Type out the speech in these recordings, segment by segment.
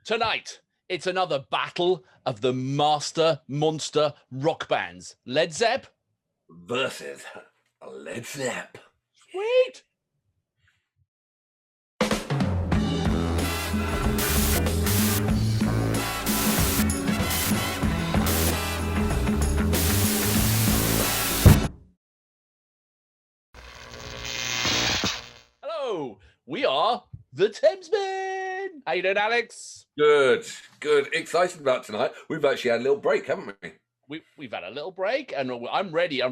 Tonight, it's another battle of the master monster rock bands. Led Zepp versus Led Zepp. Sweet. Hello, we are the Thamesmen. How you doing, Alex? Good. Excited about tonight. We've actually had a little break, haven't we? We've had a little break, and I'm ready. I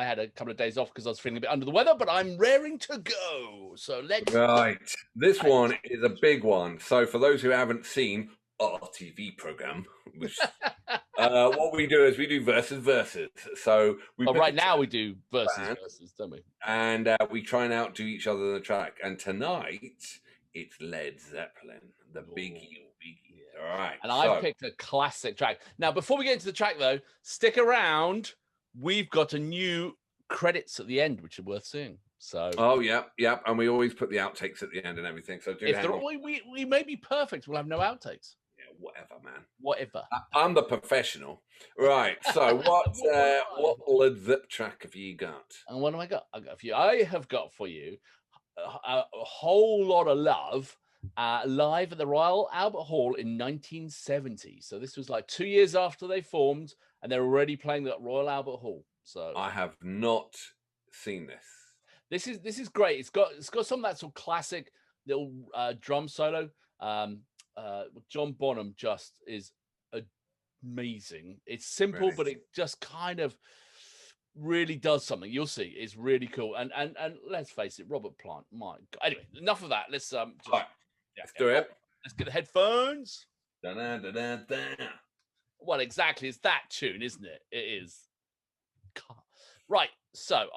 had a couple of days off because I was feeling a bit under the weather, but I'm raring to go. So let's. Right. This one is a big one. So for those who haven't seen our TV program, which what we do is we do versus. So right now we do versus, don't we? And we try and outdo each other on the track. And tonight it's Led Zeppelin, the biggie. All right. And I picked a classic track. Now, before we get into the track, though, stick around. We've got a new credits at the end, which are worth seeing. So. Oh, yeah. And we always put the outtakes at the end and everything. So we may be perfect. We'll have no outtakes. Yeah, whatever, man. Whatever. I'm the professional. Right. So what Led Zepp track have you got? And what have I got? I have got for you a whole lot of love. Live at the Royal Albert Hall in 1970. So this was like 2 years after they formed, and they're already playing at Royal Albert Hall. So I have not seen this. This is great. It's got some of that sort of classic little drum solo. John Bonham just is amazing. It's simple, Right. but it just kind of really does something. You'll see. It's really cool. And let's face it, Robert Plant. My God. Anyway, enough of that. Let's Let's do it. Let's get the headphones. Da-da-da-da-da. Well, exactly. It's that tune, isn't it? It is. Right. So,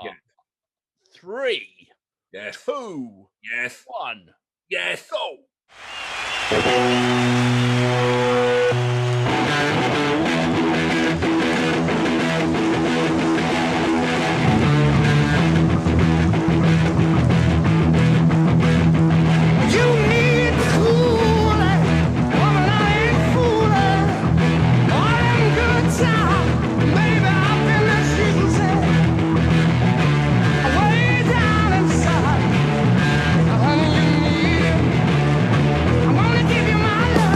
3, yes, 2, yes, 1, yes, go. I wanna give you my love.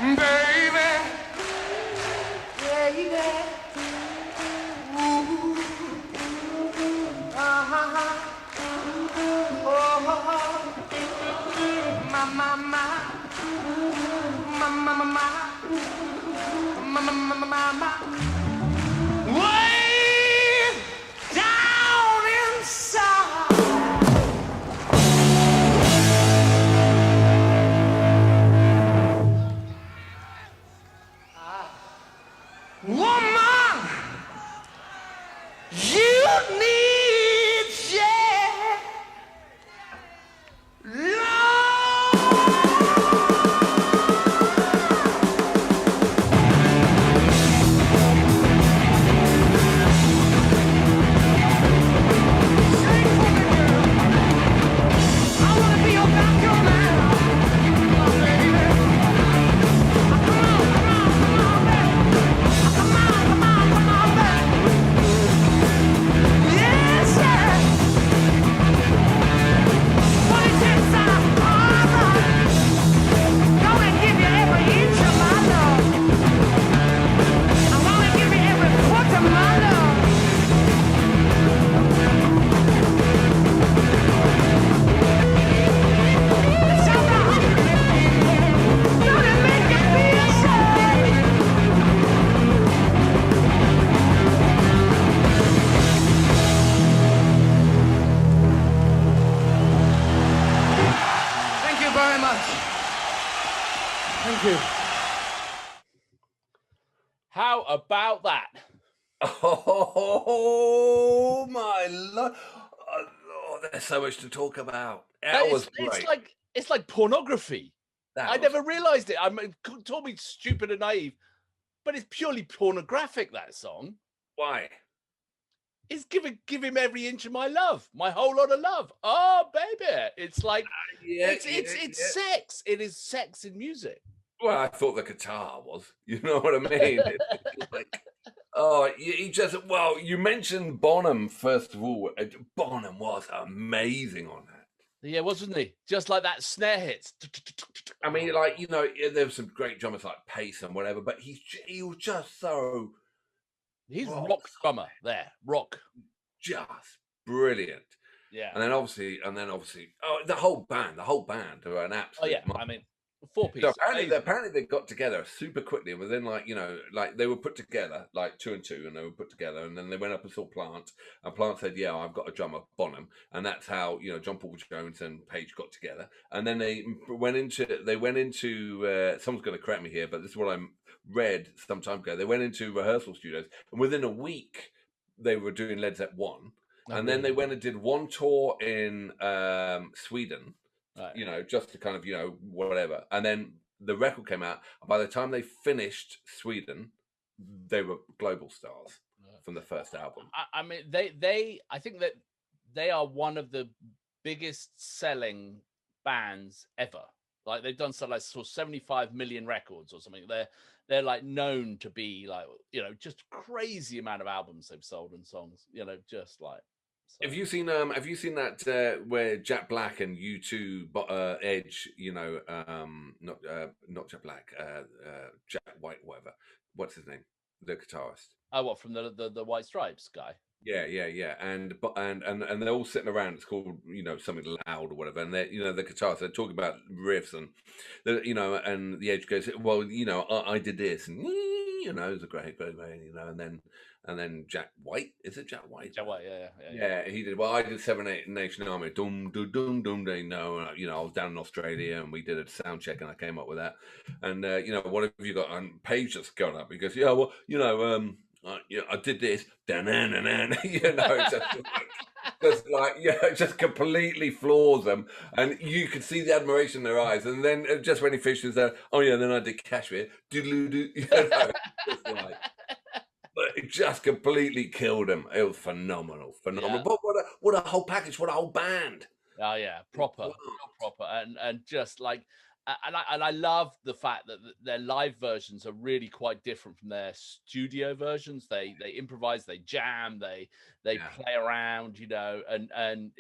baby, baby. Ooh, oh, my, my, my, my, my, my, my. Way down inside. Woman, you need How about that? Oh my lord! Oh, there's so much to talk about. That was great. It's like pornography. I never realized it. I mean, told me stupid and naive, but it's purely pornographic. That song. Why? It's give him every inch of my love, my whole lot of love. Oh baby, it's like it's sex. It is sex in music. Well, I thought the guitar was. You know what I mean? Like, oh, he just. Well, you mentioned Bonham first of all. Bonham was amazing on that. Yeah, wasn't he? Just like that snare hits. I mean, like, you know, there were some great drummers like Pace and whatever, but he was just so. He's rock drummer there. Rock. Just brilliant. Yeah. And then obviously, oh, the whole band are an absolute. Oh yeah, I mean, 4 pieces. So apparently they got together super quickly, and within like they were put together like 2 and 2, and they were put together, and then they went up and saw Plant, and Plant said, "Yeah, I've got a drummer, Bonham," and that's how John Paul Jones and Page got together, and then they went into someone's going to correct me here, but this is what I read some time ago. They went into rehearsal studios, and within a week they were doing Led Zeppelin 1, and then they went and did one tour in Sweden. Right. Just to kind of, whatever. And then the record came out. By the time they finished Sweden, they were global stars from the first album. I mean, I think that they are one of the biggest selling bands ever. Like they've done something like 75 million records or something. They're like known to be like, just crazy amount of albums they've sold and songs, just like. So. Have you seen that where Jack Black and U2 Edge, not Jack Black, Jack White, whatever. What's his name? The guitarist. Oh, what, from the White Stripes guy? Yeah. And they're all sitting around. It's called, something loud or whatever. And they, the guitarists, they're talking about riffs and, and the Edge goes, well, I did this and, it was a great, and then Jack White, is it Jack White? Jack White, yeah. Yeah, he did. Well, I did 7 Nation Army. Dum dum dum dum. I was down in Australia and we did a sound check and I came up with that. And what have you got? And Page just gone up because I did this. Just completely floors them, and you could see the admiration in their eyes. And then just when he finishes there, then I did Kashmir. But it just completely killed him. It was phenomenal. Yeah. But what a whole package! What a whole band! Oh yeah, proper, and just like, and I love the fact that their live versions are really quite different from their studio versions. They improvise, they jam, they play around, and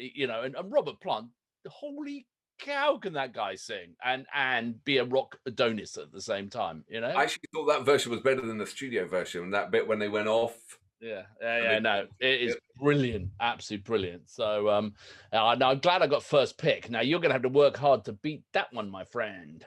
Robert Plant, holy how can that guy sing and be a rock Adonis at the same time? You know, I actually thought that version was better than the studio version. That bit when they went off. Yeah. No, it is brilliant, absolutely brilliant. So, now I'm glad I got first pick. Now you're going to have to work hard to beat that one, my friend.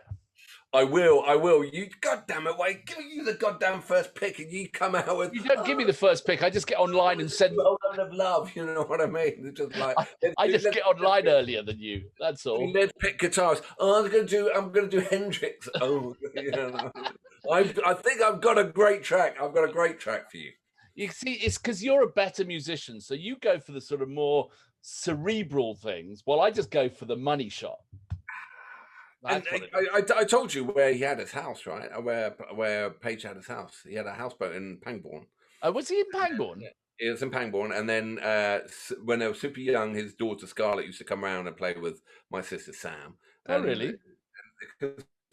I will. You goddamn it, Wade. Give you the goddamn first pick, and you come out with. You don't give me the first pick. I just get online and send. A whole load of love. You know what I mean? It's just like I just get online earlier than you. That's all. Let's pick guitars. Oh, I'm gonna do Hendrix. Oh, you know. I think I've got a great track. I've got a great track for you. You see, it's because you're a better musician, so you go for the sort of more cerebral things, while I just go for the money shot. And I told you where he had his house, right? Where Page had his house. He had a houseboat in Pangbourne. Oh, was he in Pangbourne? He was in Pangbourne, and then when they were super young, his daughter Scarlett used to come around and play with my sister Sam. Oh, really?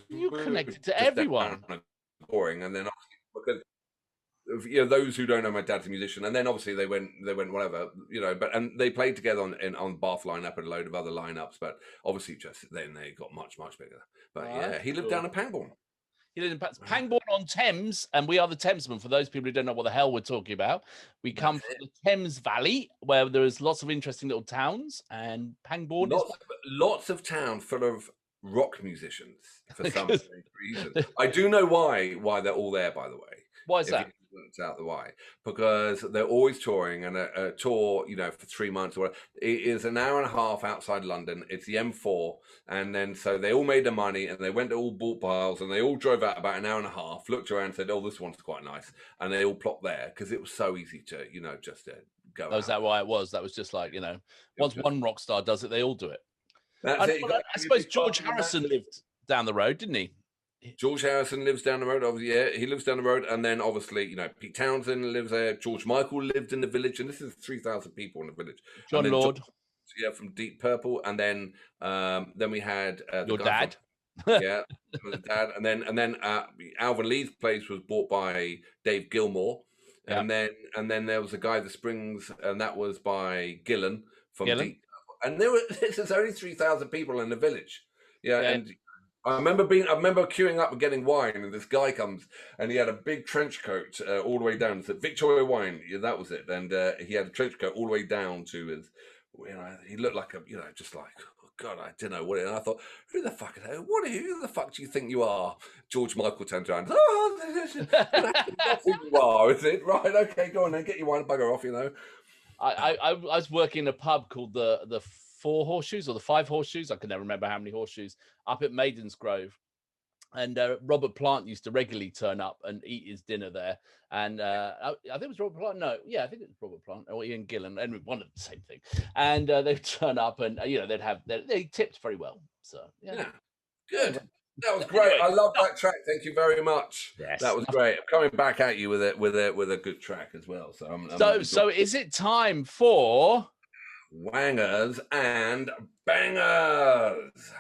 You connected to everyone. Boring, and then because those who don't know, my dad's a musician, and then obviously they went whatever, and they played together on Bath lineup and a load of other lineups, but obviously just then they got much bigger. But he lived down in Pangbourne. He lived in Pangbourne on Thames, and we are the Thamesmen. For those people who don't know what the hell we're talking about, we come from the Thames Valley, where there is lots of interesting little towns, and Pangbourne lots of towns full of rock musicians for some reason. I do know why they're all there, by the way. Why is that? It's out the why, because they're always touring, and a tour, for 3 months or whatever, it is an hour and a half outside London. It's the M4, and then so they all made their money, and they went to all bought piles, and they all drove out about an hour and a half, looked around, and said, "Oh, this one's quite nice," and they all plopped there because it was so easy to, just to go. Oh, is that why it was? That was just like, once one rock star does it, they all do it. That's it. I suppose George Harrison lived down the road, didn't he? George Harrison lives down the road. Obviously, yeah, he lives down the road, and then obviously, Pete Townsend lives there. George Michael lived in the Village, and this is 3,000 people in the Village. John Lord, from Deep Purple, and then we had your dad, the dad, and then Alvin Lee's place was bought by Dave Gilmour, and then there was a guy, The Springs, and that was by Gillan from Deep Purple, and there's only 3,000 people in the Village, and. I remember queuing up and getting wine, and this guy comes, and he had a big trench coat all the way down. It said Victoria Wine, that was it. And he had a trench coat all the way down to his, he looked like just like, oh God, I don't know what. And I thought, who the fuck is that? Who the fuck do you think you are? George Michael turned around. Oh, that's who you are, is it? Right, okay, go on then, get your wine, bugger off. I was working in a pub called the Four Horseshoes or the Five Horseshoes. I can never remember how many horseshoes, up at Maidens Grove. And Robert Plant used to regularly turn up and eat his dinner there. And I think it was Robert Plant. No, yeah, I think it was Robert Plant or Ian Gillan, and one of the same thing. And they'd turn up, and they tipped very well. So yeah, good. That was great. I love that track. Thank you very much. Yes. That was great. I'm coming back at you with a good track as well. So is it time for Wangers and Bangers?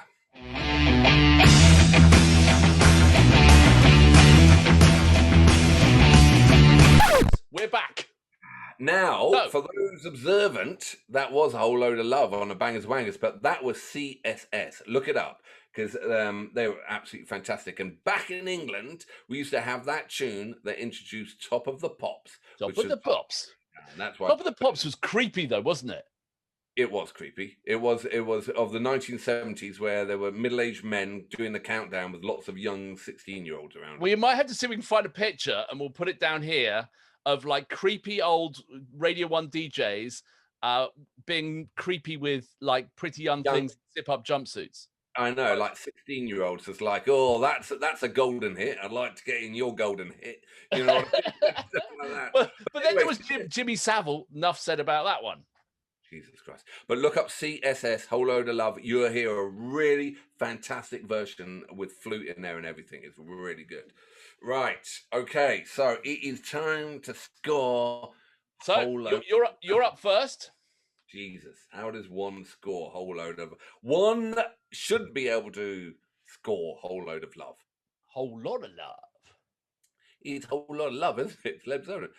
We're back. Now, for those observant, that was a whole load of love on the Bangers Wangers, but that was CSS. Look it up, because they were absolutely fantastic. And back in England, we used to have that tune that introduced Top of the Pops. Top of the Pops. And that's why Top of the Pops was creepy, though, wasn't it? It was creepy. It was of the 1970s, where there were middle-aged men doing the countdown with lots of young 16-year-olds around. Well, you might have to see if we can find a picture, and we'll put it down here, of like creepy old Radio 1 DJs being creepy with like pretty young things, zip-up jumpsuits. I know, like 16-year-olds. It's like, oh, that's a golden hit. I'd like to get in your golden hit. You know what I mean? Like but then there was Jimmy Savile. Enough said about that one. Jesus Christ. But look up CSS, Whole Load of Love. You'll hear a really fantastic version with flute in there and everything. It's really good. Right. Okay. So it is time to score. So you're up first. Jesus. How does one score Whole Load of... One should be able to score Whole Load of Love. Whole Lot of Love. It's a whole lot of love, isn't it? Led Zeppelin.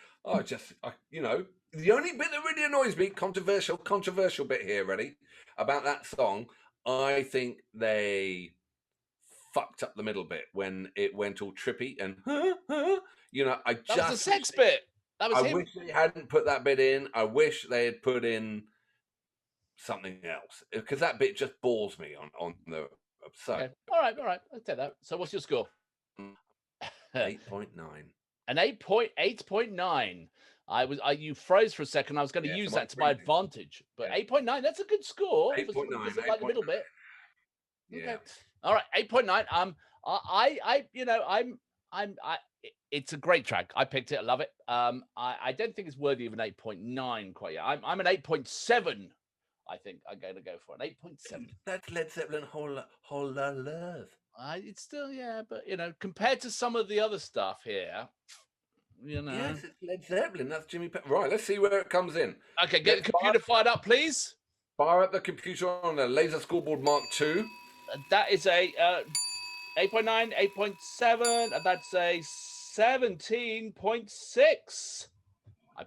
The only bit that really annoys me, controversial bit here, ready, about that song, I think they fucked up the middle bit when it went all trippy and I That just was the sex bit. That was I him. wish they hadn't put that bit in. I wish they had put in something else because that bit just bores me on the episode. Okay. All right. I'll take that. So what's your score? 8.9. An 8.9. You froze for a second. I was going to use that to my advantage, but 8.9. That's a good score. 8.9. Like the middle bit. Yeah. Okay. All right. 8.9. It's a great track. I picked it. I love it. I don't think it's worthy of an 8.9 quite yet. I'm an 8.7. I think I'm going to go for an 8.7. That's Led Zeppelin whole lot of love. It's still, but compared to some of the other stuff here, Yes, it's Led Zeppelin. That's Jimmy Page. Right, let's see where it comes in. Okay, get the computer fired up, please. Fire up the computer on the Laser Scoreboard Mark II. That is a 8.9, 8.7, and that's a 17.6.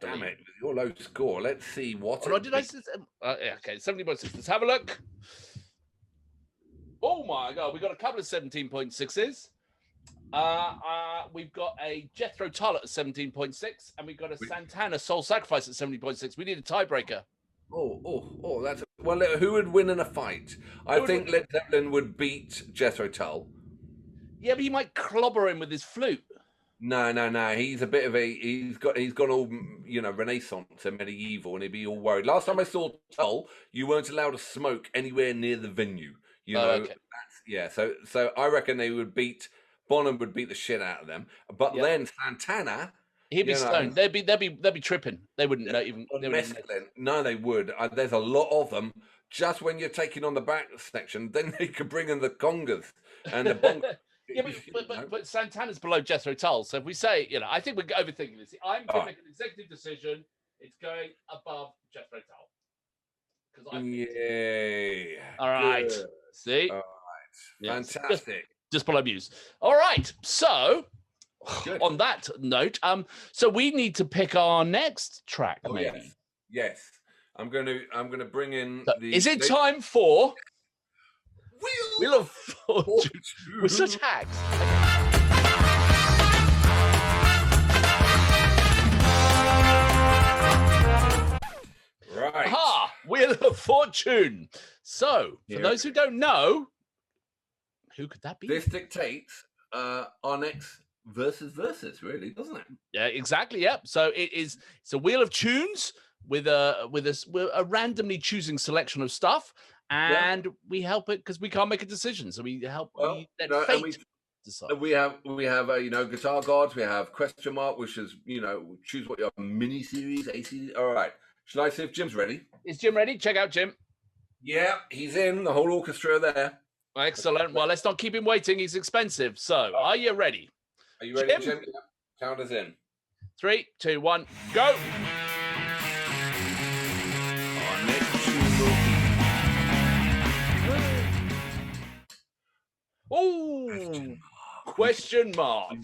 Damn it, with your low score. Let's see what. Did I say? Okay, 17.6. Let's have a look. Oh my God, we've got a couple of 17.6s. We've got a Jethro Tull at 17.6, and we've got a Santana Soul Sacrifice at 17.6. We need a tiebreaker. Oh, that's well. Who would win in a fight? I think Led Zeppelin would beat Jethro Tull. Yeah, but he might clobber him with his flute. No. He's a bit of he's gone all Renaissance and medieval, and he'd be all worried. Last time I saw Tull, you weren't allowed to smoke anywhere near the venue. Okay. So I reckon they would beat Bonham would beat the shit out of them, but then Santana. He'd be stoned. They'd be tripping. They wouldn't know even. No, they would. There's a lot of them. Just when you're taking on the back section, then they could bring in the congas and the bongos. But Santana's below Jethro Tull. So if we say, I think we're overthinking this. I'm going to make an executive decision. It's going above Jethro Tull. Yay! All right. Good. See. All right. Fantastic. Just below Muse. All right. So. Good. On that note, so we need to pick our next track, maybe. Yes. I'm gonna bring in Is it time for Wheel of Fortune? We're such hacks. Right. Aha! Wheel of Fortune. So, for those who don't know, who could that be? This dictates our next versus, really, doesn't it? Yeah, exactly. Yep. So it's a wheel of tunes with a randomly choosing selection of stuff, and we help it because we can't make a decision. So we help fate decide. We have Guitar Gods. We have Question Mark, which is choose what your mini series, AC. All right. Shall I see if Jim's ready? Is Jim ready? Check out Jim. Yeah, he's in. The whole orchestra there. Excellent. Well, let's not keep him waiting. He's expensive. So, are you ready? Are you ready, Jim? Count us in. 3, 2, 1, go. Our next tune will be... Oh, question mark.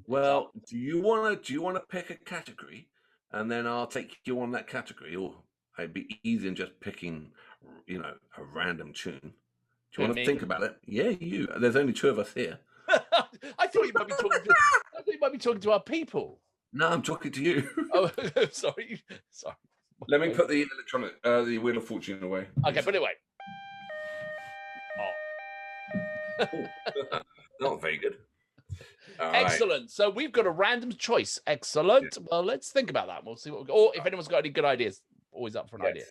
Well, do you want to pick a category, and then I'll take you on that category, or it'd be easier than just picking, a random tune. Do you want to think about it? Yeah, you. There's only 2 of us here. I thought you might be talking to our people. No, I'm talking to you. Oh, sorry. Let me put the the Wheel of Fortune away. Okay, put it away. Not very good. Excellent. Right. So we've got a random choice. Excellent. Yeah. Well, let's think about that. We'll see or if anyone's got any good ideas, always up for an idea.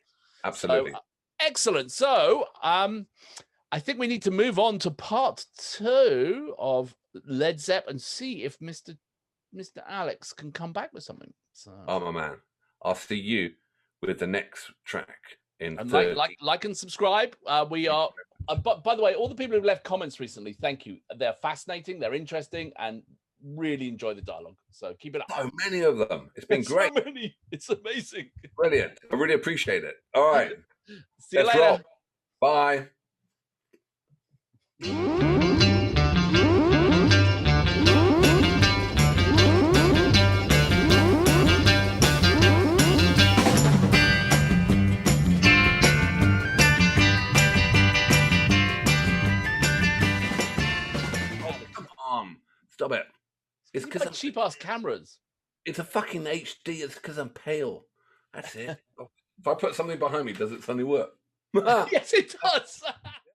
Absolutely. So, excellent. So, I think we need to move on to part 2 of Led Zepp and see if Mr. Alex can come back with something. So, oh my man, I'll see you with the next track in. And like and subscribe. We are. But by the way, all the people who've left comments recently, thank you. They're fascinating, they're interesting, and really enjoy the dialogue. So keep it up. So many of them. It's been great. So many. It's amazing. Brilliant. I really appreciate it. All right. See you later. Rock. Bye. on. Stop it. It's You because buy cheap ass cameras. it's a fucking HD. It's because I'm pale. That's it. If I put something behind me, does it suddenly work? Yes, it does.